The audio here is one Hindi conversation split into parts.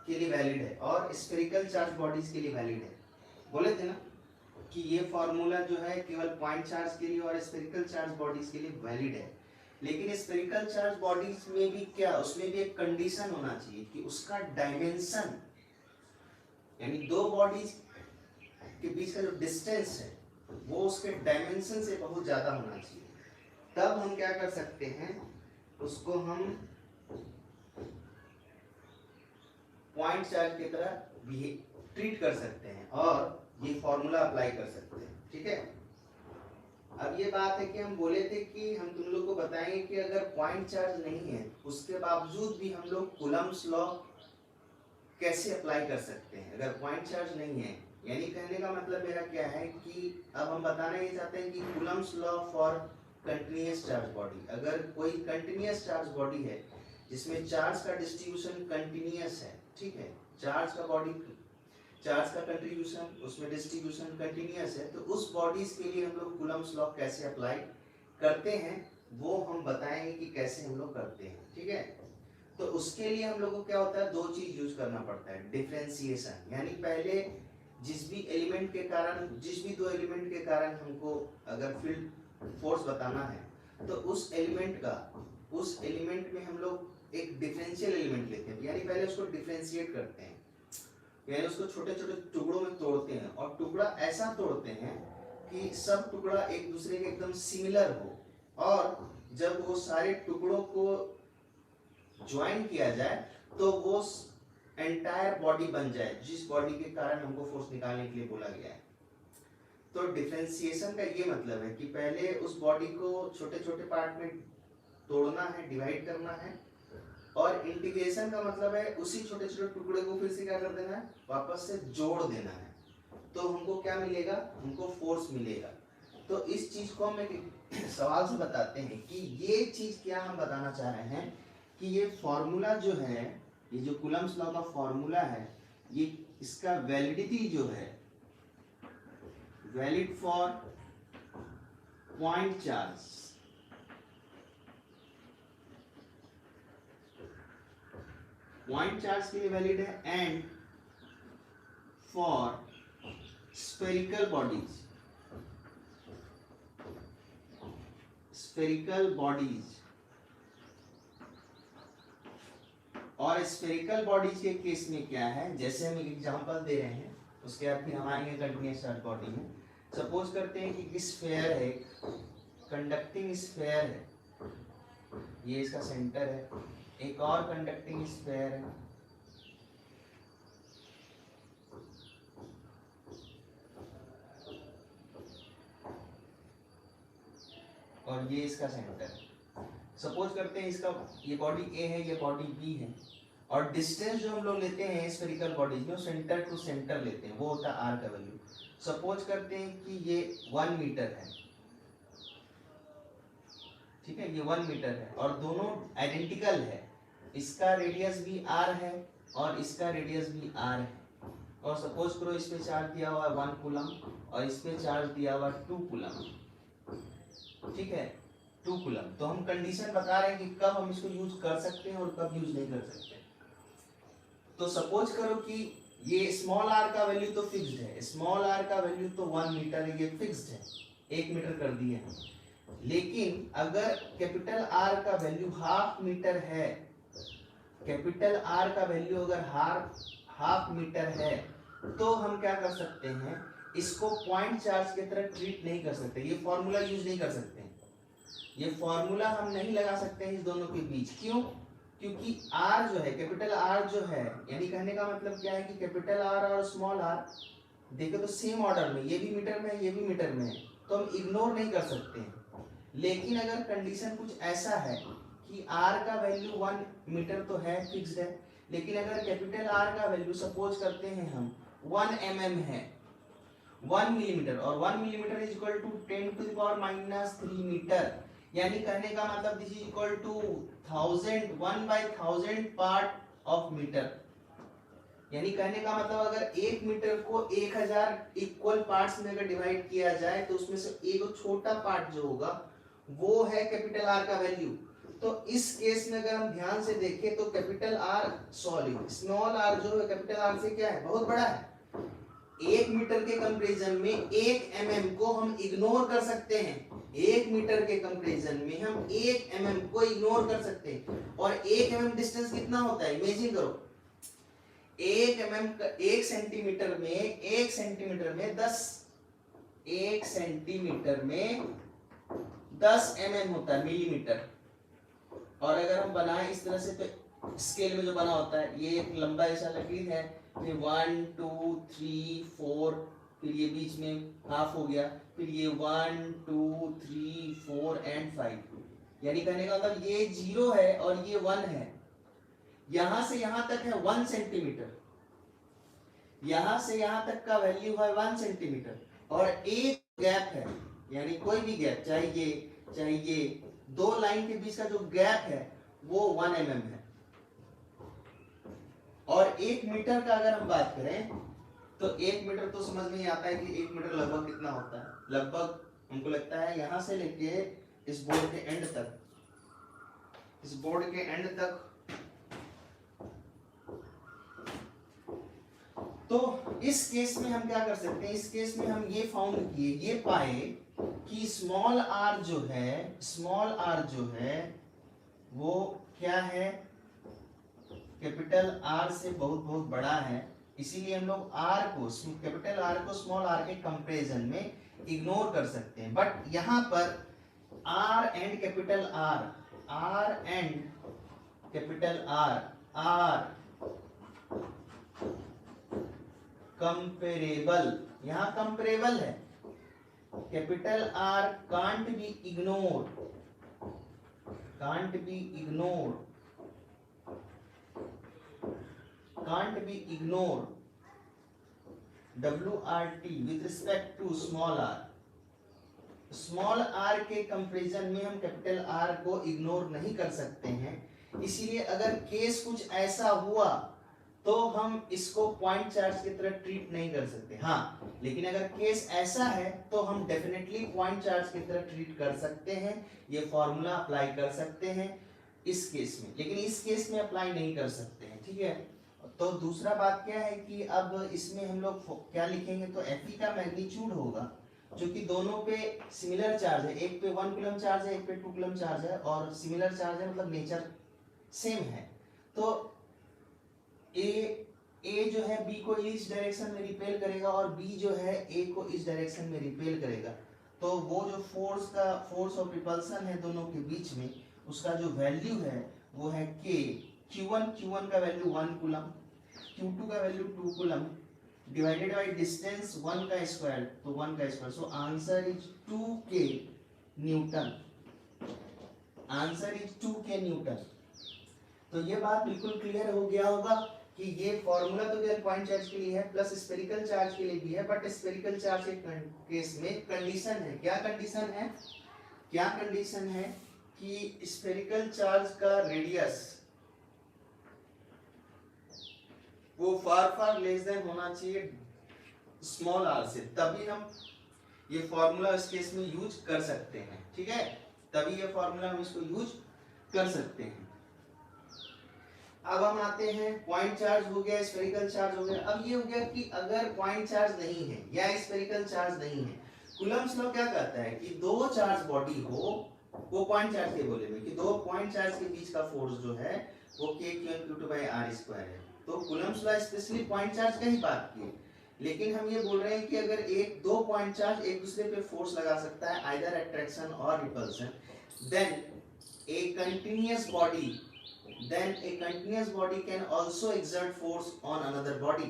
के लिए वैलिड है और स्फेरिकल चार्ज बॉडीज के लिए वैलिड है। बोले थे ना कि ये फॉर्मूला जो है केवल पॉइंट चार्ज के लिए और स्फेरिकल चार्ज बॉडीज के लिए वैलिड है। लेकिन स्फेरिकल चार्ज बॉडीज में भी क्या, उसमें भी एक कंडीशन होना चाहिए कि उसका डायमेंशन, यानी दो बॉडीज के बीच का जो डिस्टेंस है वो उसके डायमेंशन से बहुत ज्यादा होना चाहिए। तब हम क्या कर सकते हैं, उसको हम पॉइंट चार्ज की तरह ट्रीट कर सकते हैं और ये फॉर्मूला अप्लाई कर सकते हैं। ठीक है, अब ये बात है कि हम बोले थे कि हम तुम लोग को बताएंगे कि अगर पॉइंट चार्ज नहीं है उसके बावजूद भी हम लोग कूलम्ब्स लॉ कैसे अप्लाई कर सकते हैं अगर पॉइंट चार्ज नहीं है। यानी कहने का मतलब मेरा क्या है कि अब हम बताना ये चाहते हैं कि Coulomb's law for continuous charge body, अगर कोई कंटिन्यूअस चार्ज बॉडी है जिसमें चार्ज का डिस्ट्रीब्यूशन कंटिन्यूअस है, ठीक है, चार्ज का कंट्रीब्यूशन उसमें डिस्ट्रीब्यूशन कंटिन्यूअस है, तो उस बॉडीज के लिए हम लोग कूलम्ब्स लॉ कैसे अप्लाई करते हैं वो हम बताएंगे कि कैसे हम लोग करते हैं। ठीक है, तो उसके लिए हम लोग को क्या होता है, दो चीज यूज करना पड़ता है, डिफरेंशिएशन, यानी पहले जिस भी एलिमेंट के कारण, जिस भी दो एलिमेंट के कारण हमको अगर फील्ड फोर्स बताना है तो उस एलिमेंट में हम लोग एक डिफरेंशियल एलिमेंट लेते हैं, यानी पहले उसको डिफरेंशिएट करते हैं, यानी उसको छोटे छोटे टुकड़ों में तोड़ते हैं और टुकड़ा ऐसा तोड़ते हैं कि सब टुकड़ा एक दूसरे के एकदम सिमिलर हो और जब वो सारे टुकड़ों को ज्वाइन किया जाए तो वो एंटायर बॉडी बन जाए जिस बॉडी के कारण हमको फोर्स निकालने के लिए बोला गया है। तो डिफरेंशिएशन का ये मतलब है कि पहले उस बॉडी को छोटे छोटे पार्ट में तोड़ना है, डिवाइड करना है, और इंटीग्रेशन का मतलब है उसी छोटे छोटे टुकड़े को फिर से क्या कर देना है, वापस से जोड़ देना है, तो हमको क्या मिलेगा, हमको फोर्स मिलेगा। तो इस चीज को हम एक सवाल से बताते हैं कि ये चीज क्या हम बताना चाह रहे हैं कि ये फॉर्मूला जो है, ये जो कूलम्ब्स लॉ का फॉर्मूला है, ये इसका वैलिडिटी जो है, valid for point charge, point charge के लिए वैलिड है and for spherical bodies, spherical bodies, और स्फेरिकल बॉडीज के केस में क्या है, जैसे हम एक एग्जांपल दे रहे हैं उसके बाद फिर हम आएंगे कंटिन्यूअस चार्ज बॉडी में। सपोज करते हैं कि स्फेयर है, कंडक्टिंग स्फेयर है, ये इसका सेंटर है, एक और कंडक्टिंग स्फेयर है, और ये इसका सेंटर है। सपोज करते हैं इसका, ये बॉडी ए है, ये बॉडी बी है, और डिस्टेंस जो हम लोग लेते हैं स्फेरिकल बॉडीज में सेंटर टू सेंटर लेते हैं, वो होता है आर का वैल्यू। सपोज करते हैं कि ये 1 मीटर है, ठीक है, ये 1 मीटर है और दोनों आइडेंटिकल है, इसका रेडियस भी आर है और इसका रेडियस भी आर है, और सपोज करो इस पे चार्ज दिया हुआ है 1 कूलम और इस पे चार्ज दिया हुआ 2 कूलम, ठीक है, 2 कूलम। तो हम कंडीशन बता रहे हैं कि कब हम इसको यूज कर सकते हैं और कब यूज नहीं कर सकते। तो सपोज करो कि ये स्मॉल आर का वैल्यू तो फिक्स्ड है, स्मॉल आर का वैल्यू तो 1 मीटर है, ये फिक्स्ड है, 1 मीटर कर दिए हैं। लेकिन अगर कैपिटल आर का वैल्यू हाफ मीटर है, कैपिटल आर का वैल्यू अगर हाफ मीटर है, तो हम क्या कर सकते हैं, इसको पॉइंट चार्ज की तरह ट्रीट नहीं कर सकते, ये फॉर्मूला यूज नहीं कर सकते, ये फॉर्मूला हम नहीं लगा सकते हैं इस दोनों के बीच। क्यों? क्योंकि R जो है, कैपिटल R जो है, यानी कहने का मतलब क्या है कि कैपिटल R और स्मॉल r देखो तो सेम ऑर्डर में, ये भी मीटर में है, ये भी मीटर में है, तो हम इग्नोर नहीं कर सकते हैं। लेकिन अगर कंडीशन कुछ ऐसा है कि R का वैल्यू 1 मीटर तो है, फिक्स्ड है, लेकिन अगर कैपिटल R का वैल्यू सपोज करते हैं हम 1 mm है, 1 मिलीमीटर, और 1 millimetre is equal to 10⁻³ metre, यानी कहने का मतलब this is equal to 1/1000 part of metre, यानी कहने का मतलब अगर 1 मीटर को 1000 इक्वल पार्ट्स में अगर डिवाइड किया जाए तो उसमें से एक छोटा पार्ट जो होगा वो है कैपिटल आर का वैल्यू। तो इस केस में अगर हम ध्यान से देखें तो capital R sorry small R जो है कैपिटल आर से क्या है, बहुत बड़ा है। 1 मीटर के कंपैरिजन में 1 mm को हम इग्नोर कर सकते हैं। 1 मीटर के कंपैरिजन में हम 1 mm को इग्नोर कर सकते हैं। और 1 mm डिस्टेंस कितना होता है, इमेजिन करो 1 mm 1 सेंटीमीटर में 1 सेंटीमीटर में 10 1 सेंटीमीटर में 10 mm होता है, मिलीमीटर। और अगर हम बनाए इस तरह से तो स्केल में जो बना होता है, ये एक लंबा ऐसा लकीर है, फिर 1 2 3 4, फिर ये बीच में हाफ हो गया, फिर ये 1 2 3 4 एंड 5, यानी कहने का मतलब ये 0 है और ये 1 है। यहां से यहां तक है 1 सेंटीमीटर, यहां से यहां तक का वैल्यू है 1 सेंटीमीटर, और एक गैप है, यानी कोई भी गैप, चाहे ये दो लाइन के बीच का जो गैप है वो 1 mm है। और 1 मीटर का अगर हम बात करें तो 1 मीटर तो समझ में ही आता है कि 1 मीटर लगभग कितना होता है, लगभग हमको लगता है यहां से लेके इस बोर्ड के एंड तक, इस बोर्ड के एंड तक। तो इस केस में हम क्या कर सकते हैं, इस केस में हम ये फाउंड किए, ये पाए कि स्मॉल आर जो है वो क्या है, कैपिटल आर से बहुत बहुत बड़ा है। इसीलिए हम लोग आर को, कैपिटल आर को स्मॉल आर के कंपैरिजन में इग्नोर कर सकते हैं। बट यहां पर R and capital R comparable, यहां कंपेरेबल है। Capital R can't be ignore, WRT with respect to small r। Small R के कंपैरिजन में हम कैपिटल आर को इग्नोर नहीं कर सकते हैं। इसीलिए अगर केस कुछ ऐसा हुआ तो हम इसको पॉइंट चार्ज की तरह ट्रीट नहीं कर सकते। हाँ, लेकिन अगर केस ऐसा है तो हम डेफिनेटली पॉइंट चार्ज की तरह ट्रीट कर सकते हैं, ये फॉर्मूला अप्लाई कर सकते हैं इस केस में, लेकिन इस केस में अप्लाई नहीं कर सकते हैं। ठीक है, तो दूसरा बात क्या है कि अब इसमें हम लोग क्या लिखेंगे, तो Fe का मैग्नीट्यूड होगा, जो कि दोनों पे सिमिलर चार्ज है, एक पे 1 कूलम चार्ज है, एक पे 2 कूलम चार्ज है, और सिमिलर चार्ज है मतलब नेचर सेम है। तो ए जो है बी को इस डायरेक्शन में रिपेल करेगा और बी जो है ए को इस डायरेक्शन में रिपेल करेगा। तो वो जो फोर्स ऑफ रिपल्सन है दोनों के बीच में, उसका जो वैल्यू है वो है के। Q1 का वैल्यू 1 कूलम, Q2 का value 2 coulomb, divided by distance 1 का स्क्वायर, तो 1 का square, so answer is 2K Newton. तो ये बात बिल्कुल क्लियर हो गया होगा कि ये फॉर्मूला तो केवल पॉइंट चार्ज के लिए है, प्लस स्फेरिकल चार्ज के लिए भी है, बट स्फेरिकल चार्ज के केस में कंडीशन है। क्या कंडीशन है कि स्फेरिकल चार्ज का रेडियस वो फार लेस देन होना चाहिए स्मॉल आर से, तभी हम ये फॉर्मूला इस केस में यूज कर सकते हैं। ठीक है, तभी ये फॉर्मूला हम इसको यूज कर सकते हैं। अब हम आते हैं, पॉइंट चार्ज हो गया, स्फेरिकल चार्ज हो गया। अब ये हो गया कि अगर पॉइंट चार्ज नहीं है या स्फेरिकल चार्ज नहीं है, कूलम्स लॉ क्या कहता है कि दो चार्ज बॉडी हो, वो पॉइंट चार्ज के बोले में कि दो पॉइंट चार्ज के बीच का फोर्स जो है वो K(Q)(2)R² है। तो Coulomb's law specially point charge का ही बात की, लेकिन हम ये बोल रहे हैं कि अगर दो पॉइंट चार्ज एक दूसरे पे फोर्स लगा सकता है, आइदर अट्रैक्शन और repulsion, then a continuous body can also exert force on another body।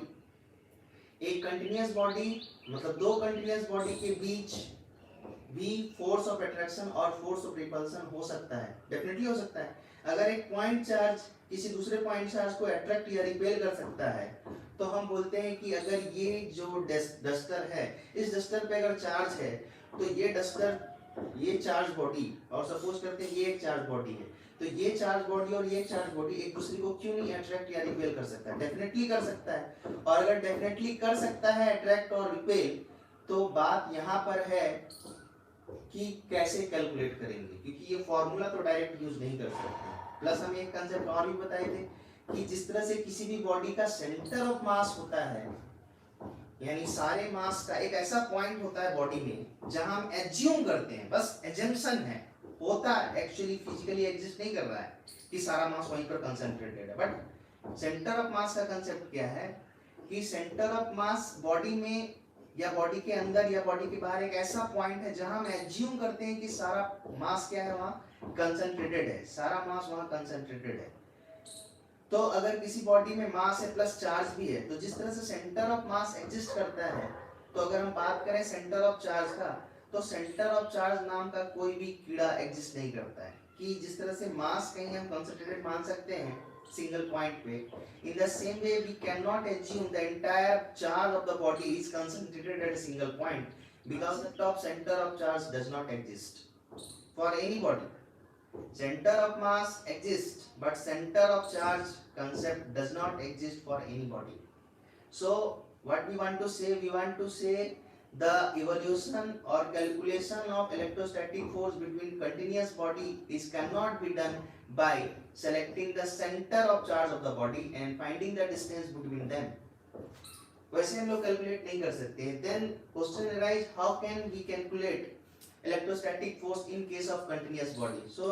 एक कंटिन्यूअस बॉडी मतलब दो कंटिन्यूअस बॉडी के बीच भी फोर्स ऑफ अट्रैक्शन और फोर्स ऑफ रिपल्सन हो सकता है, डेफिनेटली हो सकता है। अगर एक पॉइंट चार्ज किसी दूसरे पॉइंट चार्ज को अट्रैक्ट या रिपेल कर सकता है, तो हम बोलते हैं कि अगर ये जो डस्टर है, इस डस्टर पे अगर चार्ज है, तो ये डस्टर, ये चार्ज बॉडी, और सपोज करते हैं ये एक चार्ज बॉडी है, तो ये चार्ज बॉडी और ये चार्ज बॉडी एक दूसरे को क्यों नहीं अट्रैक्ट या रिपेल कर सकता है? डेफिनेटली कर सकता है। और अगर डेफिनेटली कर सकता है अट्रैक्ट और रिपेल, तो बात यहाँ पर है कि कैसे कैलकुलेट करेंगे, क्योंकि ये फॉर्मूला तो डायरेक्ट यूज नहीं कर सकते। प्लस हम एक कंसेप्ट और भी बताए थे कि जिस तरह से किसी भी बॉडी का सेंटर ऑफ मास होता है, यानी सारे मास का एक ऐसा पॉइंट होता है बॉडी में जहां हम एज्यूम करते हैं, बस एजम्पशन है, होता है, एक्चुअली फिजिकली एग्जिस्ट नहीं कर रहा है कि सारा मास वहीं पर कंसंट्रेटेड है। बट सेंटर ऑफ मास का कंसेप्ट क्या है कि सेंटर ऑफ मास बॉडी में या बॉडी के अंदर या बॉडी के बाहर एक ऐसा पॉइंट है जहां हम एज्यूम करते हैं कि सारा मास क्या है, वहां कंसंट्रेटेड है, सारा मास वहां कंसंट्रेटेड है। तो अगर किसी बॉडी में मास है प्लस चार्ज भी है, तो जिस तरह से सेंटर ऑफ मास एग्जिस्ट करता है, तो अगर हम बात करें सेंटर ऑफ चार्ज का, तो सेंटर ऑफ चार्ज नाम का कोई भी कीड़ा एग्जिस्ट नहीं करता है। कि जिस तरह से मास कहीं हम कंसंट्रेटेड मान सकते हैं सिंगल पॉइंट पे, in the same way we cannot assume the entire charge of the body is concentrated at a single point, because the top center of charge does not exist for any body. Center of mass exists, but center of charge concept does not exist for any body. So what we want to say, we want to say the evolution or calculation of electrostatic force between continuous body is cannot be done by selecting the center of charge of the body and finding the distance between them. वैसे हम लोग कैलकुलेट नहीं कर सकते। Then question arise, how can we calculate electrostatic force in case of continuous body? So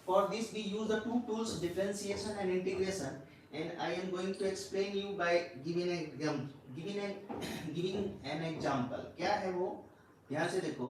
for this we use the two tools, differentiation and integration, and I am going to explain you by giving an example. क्या है वो, ध्यान से देखो।